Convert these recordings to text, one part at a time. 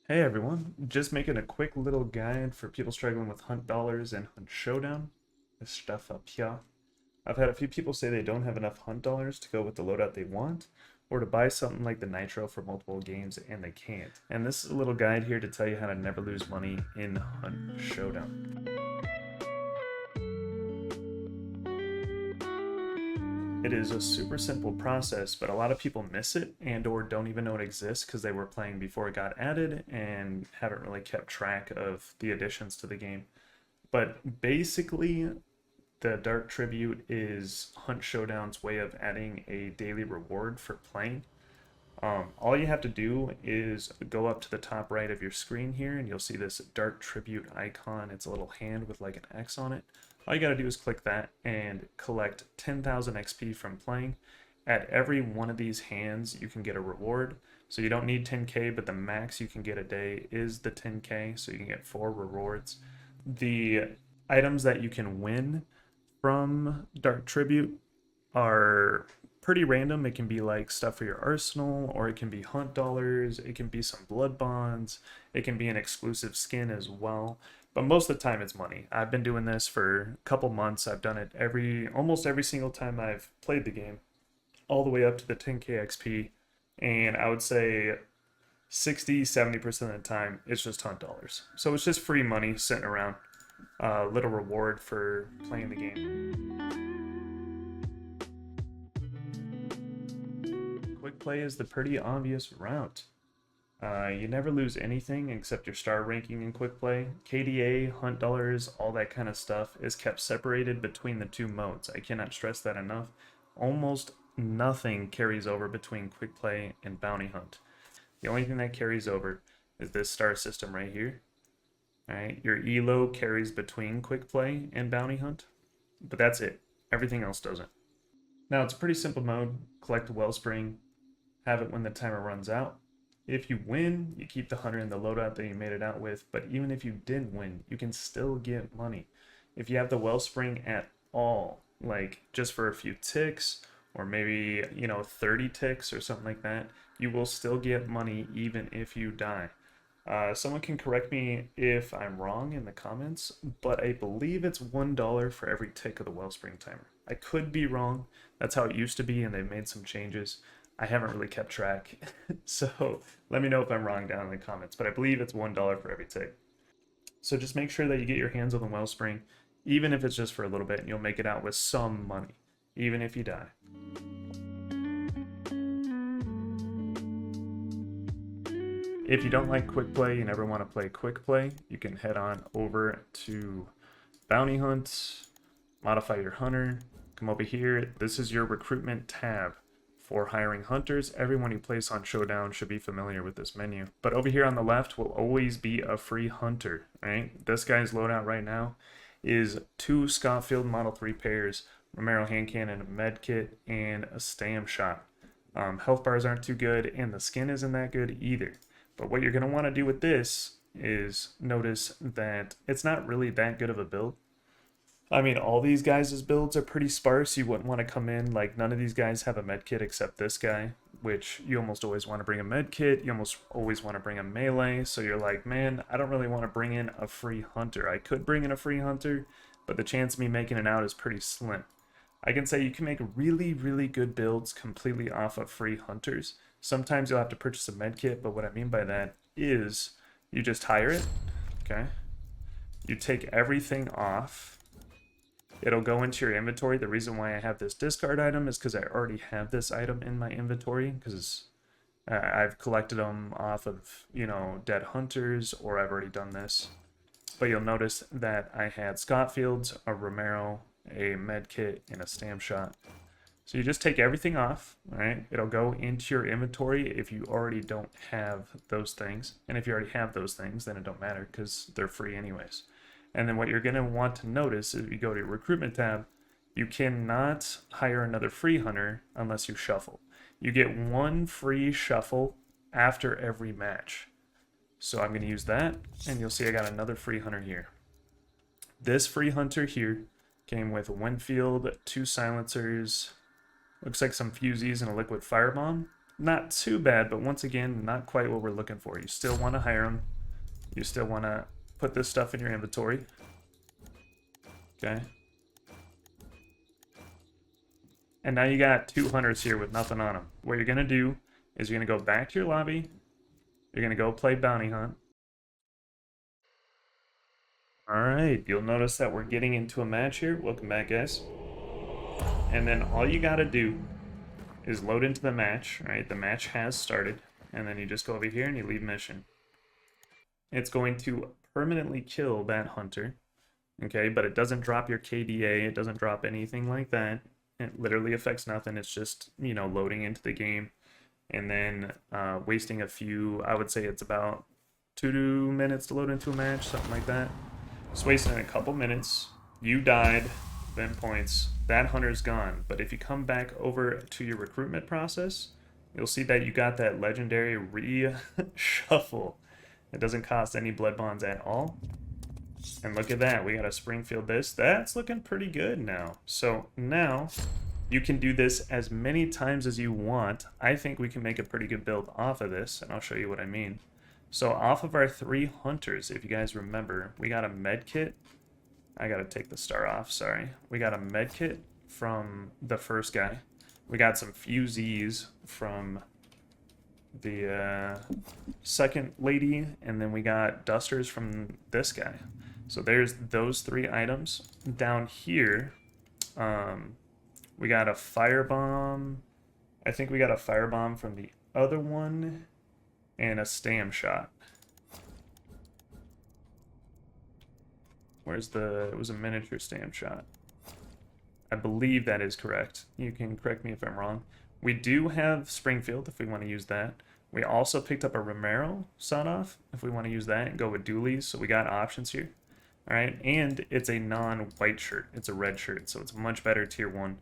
Hey everyone, just making a quick little guide for people struggling with Hunt Dollars and Hunt Showdown. This stuff up here. I've had a few people say they don't have enough Hunt Dollars to go with the loadout they want, or to buy something like the Nitro for multiple games and they can't. And this is a little guide here to tell you how to never lose money in Hunt Showdown. It is a super simple process, but a lot of people miss it and or don't even know it exists because they were playing before it got added and haven't really kept track of the additions to the game. But basically, the Dark Tribute is Hunt Showdown's way of adding a daily reward for playing. All you have to do is go up to the top right of your screen here and you'll see this Dark Tribute icon. It's a little hand with like an X on it. All you gotta do is click that and collect 10,000 XP from playing. At every one of these hands, you can get a reward. So you don't need 10k, but the max you can get a day is the 10k, so you can get 4 rewards. The items that you can win from Dark Tribute are pretty random. It can be like stuff for your arsenal, or it can be Hunt Dollars, it can be some blood bonds, it can be an exclusive skin as well. But most of the time it's money. I've been doing this for a couple months. I've done it almost every single time I've played the game, all the way up to the 10k XP. And I would say 60-70% of the time it's just Hunt Dollars. So it's just free money sitting around. A little reward for playing the game. Quick play is the pretty obvious route. You never lose anything except your star ranking in quick play. KDA, Hunt Dollars, all that kind of stuff is kept separated between the two modes. I cannot stress that enough. Almost nothing carries over between quick play and bounty hunt. The only thing that carries over is this star system right here. All right, your elo carries between quick play and bounty hunt, but that's it. Everything else doesn't. Now it's a pretty simple mode. Collect a wellspring, have it when the timer runs out. If you win, you keep the hunter in the loadout that you made it out with, but even if you didn't win, you can still get money. If you have the wellspring at all, like just for a few ticks, or maybe, 30 ticks or something like that, you will still get money even if you die. Someone can correct me if I'm wrong in the comments, but I believe it's $1 for every tick of the wellspring timer. I could be wrong. That's how it used to be, and they've made some changes. I haven't really kept track, so let me know if I'm wrong down in the comments, but I believe it's $1 for every tick. So just make sure that you get your hands on the wellspring, even if it's just for a little bit, and you'll make it out with some money, even if you die. If you don't like quick play, you never want to play quick play, you can head on over to Bounty Hunt, modify your hunter, come over here. This is your recruitment tab for hiring hunters. Everyone who plays on Showdown should be familiar with this menu. But over here on the left will always be a free hunter, right? This guy's loadout right now is 2 Schofield Model 3 pairs, Romero hand cannon, a med kit, and a stam shot. Health bars aren't too good, and the skin isn't that good either. But what you're going to want to do with this is notice that it's not really that good of a build. I mean, all these guys' builds are pretty sparse. You wouldn't want to come in, like, none of these guys have a med kit except this guy, which you almost always want to bring a med kit. You almost always want to bring a melee. So you're like, man, I don't really want to bring in a free hunter. I could bring in a free hunter, but the chance of me making it out is pretty slim. I can say you can make really, really good builds completely off of free hunters. Sometimes you'll have to purchase a med kit, but what I mean by that is you just hire it, okay? You take everything off. It'll go into your inventory. The reason why I have this discard item is because I already have this item in my inventory because I've collected them off of, dead hunters, or I've already done this. But you'll notice that I had Schofields, a Romero, a med kit, and a stam shot. So you just take everything off, all right? It'll go into your inventory if you already don't have those things. And if you already have those things, then it don't matter because they're free anyways. And then what you're going to want to notice is if you go to your recruitment tab, you cannot hire another free hunter unless you shuffle. You get 1 free shuffle after every match. So I'm going to use that, and you'll see I got another free hunter here. This free hunter here came with a Winfield, 2 silencers, looks like some fusies and a liquid firebomb. not too bad, but once again, not quite what we're looking for. You still want to hire them. You still want to put this stuff in your inventory. Okay. And now you got 2 hunters here with nothing on them. What you're going to do is you're going to go back to your lobby. You're going to go play Bounty Hunt. Alright, you'll notice that we're getting into a match here. Welcome back, guys. And then all you got to do is load into the match, right? The match has started. And then you just go over here and you leave mission. It's going to permanently kill that hunter. Okay, but it doesn't drop your KDA. It doesn't drop anything like that. It literally affects nothing. It's just, you know, loading into the game and then wasting a few, I would say it's about 2 minutes to load into a match, something like that. Just wasting a couple minutes. You died, then points. That hunter's gone. But if you come back over to your recruitment process, you'll see that you got that legendary reshuffle. It doesn't cost any blood bonds at all. And look at that, we got a Springfield this. That's looking pretty good now. So now you can do this as many times as you want. I think we can make a pretty good build off of this, and I'll show you what I mean. So off of our 3 hunters, if you guys remember, we got a med kit. I gotta take the star off, sorry. We got a med kit from the first guy. We got some fusees from the second lady, and then we got dusters from this guy. So there's those 3 items. Down here, we got a firebomb. I think we got a firebomb from the other one, and a stam shot. Where's the... It was a miniature stam shot. I believe that is correct. You can correct me if I'm wrong. We do have Springfield if we want to use that. We also picked up a Romero sawed-off if we want to use that and go with dualies. So we got options here. All right, and it's a non-white shirt. It's a red shirt, so it's much better tier 1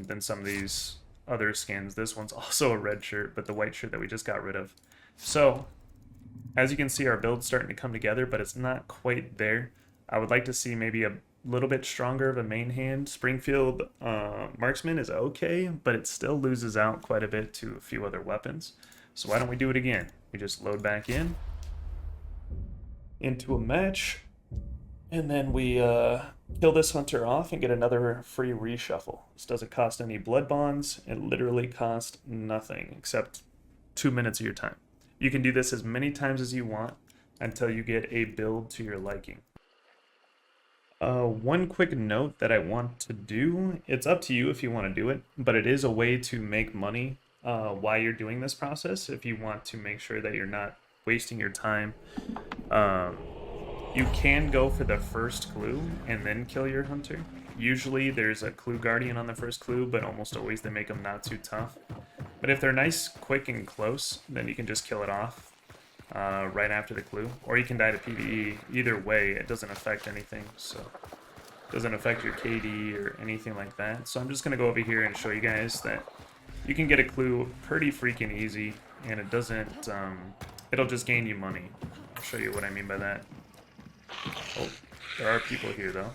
than some of these other skins. This one's also a red shirt, but the white shirt that we just got rid of. So, as you can see, our build's starting to come together, but it's not quite there. I would like to see maybe a little bit stronger of a main hand. Springfield Marksman is okay, but it still loses out quite a bit to a few other weapons. So why don't we do it again? We just load back into a match. And then we kill this hunter off and get another free reshuffle. This doesn't cost any blood bonds. It literally costs nothing except 2 minutes of your time. You can do this as many times as you want until you get a build to your liking. One quick note that I want to do, it's up to you if you want to do it, but it is a way to make money while you're doing this process if you want to make sure that you're not wasting your time. You can go for the first clue and then kill your hunter. Usually there's a clue guardian on the first clue, but almost always they make them not too tough. But if they're nice, quick, and close, then you can just kill it off right after the clue. Or you can die to PvE. Either way, it doesn't affect anything, so it doesn't affect your KD or anything like that. So I'm just going to go over here and show you guys that you can get a clue pretty freaking easy, and it doesn't, it'll just gain you money. I'll show you what I mean by that. Oh, there are people here, though.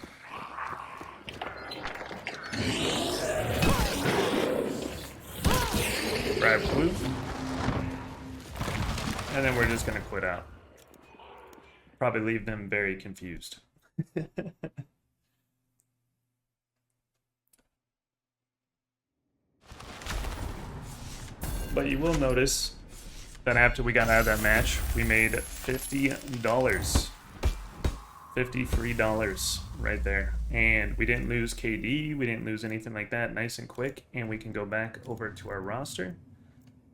Grab clue. And then we're just going to quit out. Probably leave them very confused. But you will notice that after we got out of that match, we made $50. $53 right there, and we didn't lose KD, we didn't lose anything like that. Nice and quick, and we can go back over to our roster.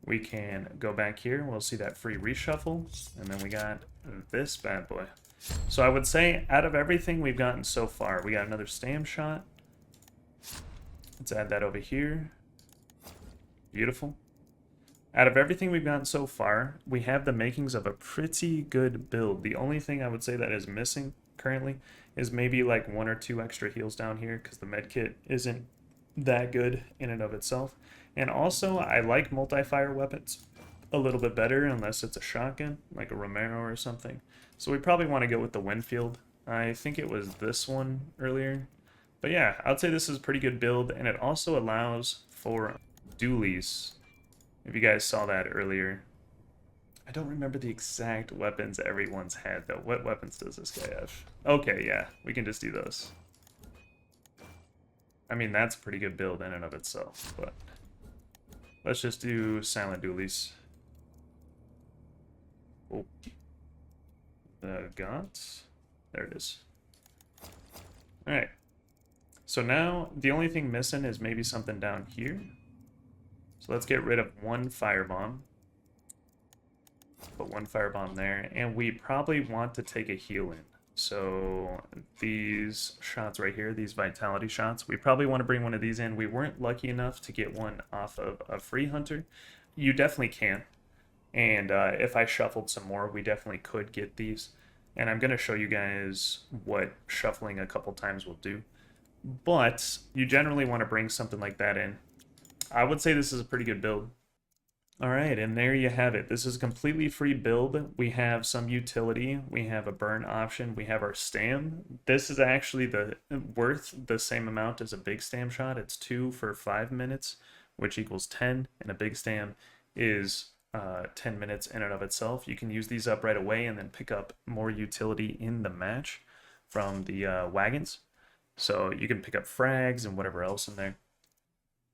We can go back here, we'll see that free reshuffle, and then we got this bad boy. So I would say out of everything we've gotten so far, we got another stam shot. Let's add that over here. Beautiful. Out of everything we've gotten so far, we have the makings of a pretty good build. The only thing I would say that is missing currently is maybe like 1 or 2 extra heals down here because the medkit isn't that good in and of itself. And also, I like multi-fire weapons a little bit better unless it's a shotgun, like a Romero or something. So we probably want to go with the Winfield. I think it was this one earlier. But yeah, I'd say this is a pretty good build, and it also allows for dualies If you guys saw that earlier. I don't remember the exact weapons everyone's had, though. What weapons does this guy have? Okay, yeah, we can just do those. I mean, that's a pretty good build in and of itself, but let's just do silent dualies. Oh. The gaunts. There it is. Alright. So now, the only thing missing is maybe something down here. So let's get rid of one firebomb. Put one firebomb there, and we probably want to take a heal in. So these shots right here, these vitality shots, we probably want to bring one of these in. We weren't lucky enough to get one off of a free hunter. You definitely can. And if I shuffled some more, we definitely could get these. And I'm going to show you guys what shuffling a couple times will do. But you generally want to bring something like that in. I would say this is a pretty good build. All right, and there you have it. This is a completely free build. We have some utility. We have a burn option. We have our stam. This is actually worth the same amount as a big stam shot. It's 2 for 5 minutes, which equals 10, and a big stam is 10 minutes in and of itself. You can use these up right away and then pick up more utility in the match from the wagons. So you can pick up frags and whatever else in there.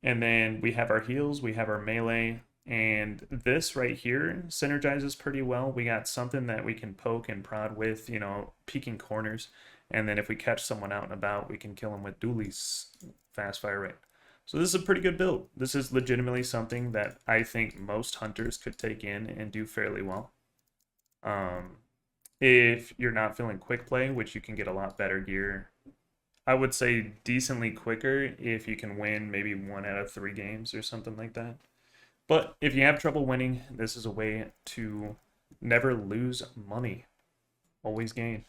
And then we have our heals, we have our melee, and this right here synergizes pretty well. We got something that we can poke and prod with, you know, peeking corners. And then if we catch someone out and about, we can kill them with dualies, fast fire rate. So this is a pretty good build. This is legitimately something that I think most hunters could take in and do fairly well. If you're not feeling quick play, which you can get a lot better gear, I would say decently quicker if you can win maybe 1 out of 3 games or something like that. But if you have trouble winning, this is a way to never lose money. Always gain.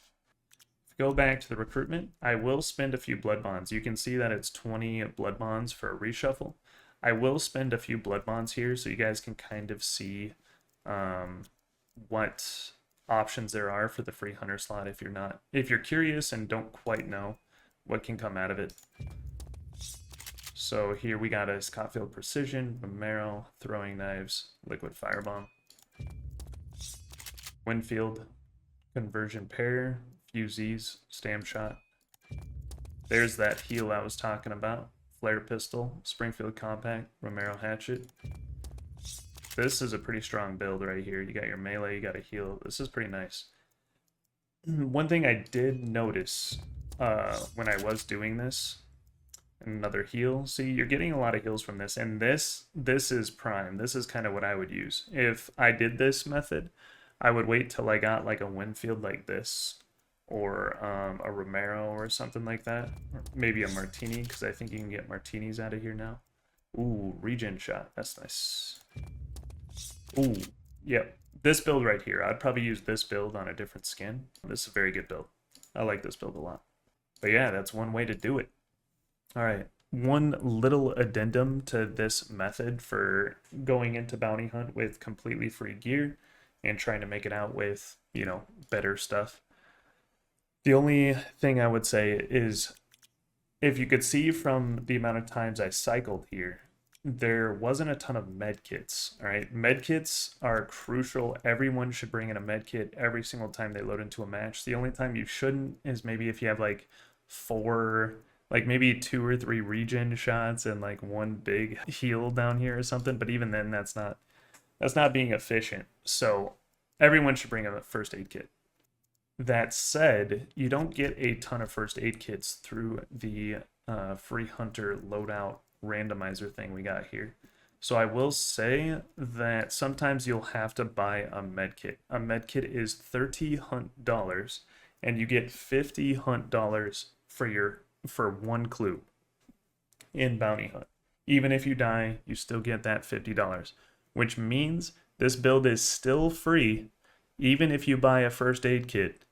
If we go back to the recruitment, I will spend a few blood bonds. You can see that it's 20 blood bonds for a reshuffle. I will spend a few blood bonds here so you guys can kind of see what options there are for the free hunter slot if you're curious and don't quite know what can come out of it. So here we got a Scottfield Precision, Romero, Throwing Knives, Liquid Firebomb, Winfield, Conversion Pair, Fusees, Stam Shot. There's that heal I was talking about. Flare Pistol, Springfield Compact, Romero Hatchet. This is a pretty strong build right here. You got your melee, you got a heal. This is pretty nice. One thing I did notice when I was doing this, another heal. See, you're getting a lot of heals from this, and this is prime. This is kind of what I would use. If I did this method, I would wait till I got like a Winfield like this, or a Romero or something like that. Or maybe a Martini, because I think you can get Martinis out of here now. Ooh, regen shot. That's nice. Ooh, yep. This build right here, I'd probably use this build on a different skin. This is a very good build. I like this build a lot. But yeah, that's one way to do it. All right, one little addendum to this method for going into bounty hunt with completely free gear and trying to make it out with, you know, better stuff. The only thing I would say is, if you could see from the amount of times I cycled here, there wasn't a ton of med kits. All right, med kits are crucial. Everyone should bring in a med kit every single time they load into a match. The only time you shouldn't is maybe if you have like 4, like maybe 2 or 3 regen shots and like 1 big heal down here or something. But even then, that's not being efficient. So everyone should bring a first aid kit. That said, you don't get a ton of first aid kits through the free hunter loadout randomizer thing we got here. So I will say that sometimes you'll have to buy a med kit. A med kit is $30 hunt dollars, and you get $50 hunt dollars for 1 clue in bounty hunt. Even if you die, you still get that $50, which means this build is still free even if you buy a first aid kit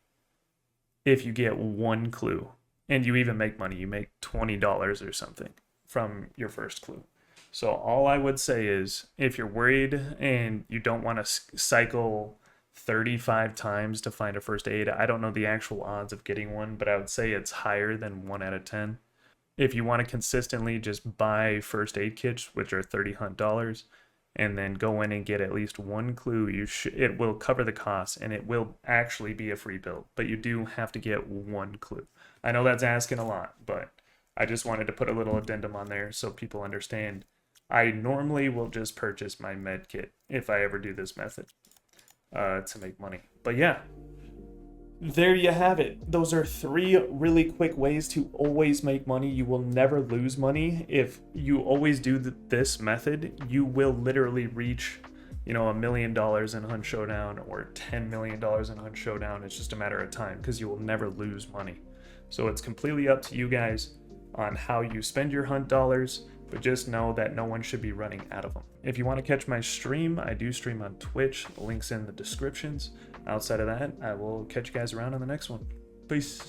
if you get 1 clue. And you even make money. You make $20 or something from your first clue. So all I would say is, if you're worried and you don't want to cycle 35 times to find a first aid, I don't know the actual odds of getting one, but I would say it's higher than 1 out of 10. If you want to consistently just buy first aid kits, which are $30 hunt dollars, and then go in and get at least one clue. It will cover the cost, and it will actually be a free build, but you do have to get one clue. I know that's asking a lot, but I just wanted to put a little addendum on there so people understand. I normally will just purchase my med kit if I ever do this method to make money. But yeah, there you have it. Those are 3 really quick ways to always make money. You will never lose money. If you always do this method, you will literally reach, $1 million in Hunt Showdown or $10 million in Hunt Showdown. It's just a matter of time because you will never lose money. So it's completely up to you guys on how you spend your hunt dollars, but just know that no one should be running out of them. If you want to catch my stream, I do stream on Twitch. The link's in the descriptions. Outside of that, I will catch you guys around on the next one. Peace.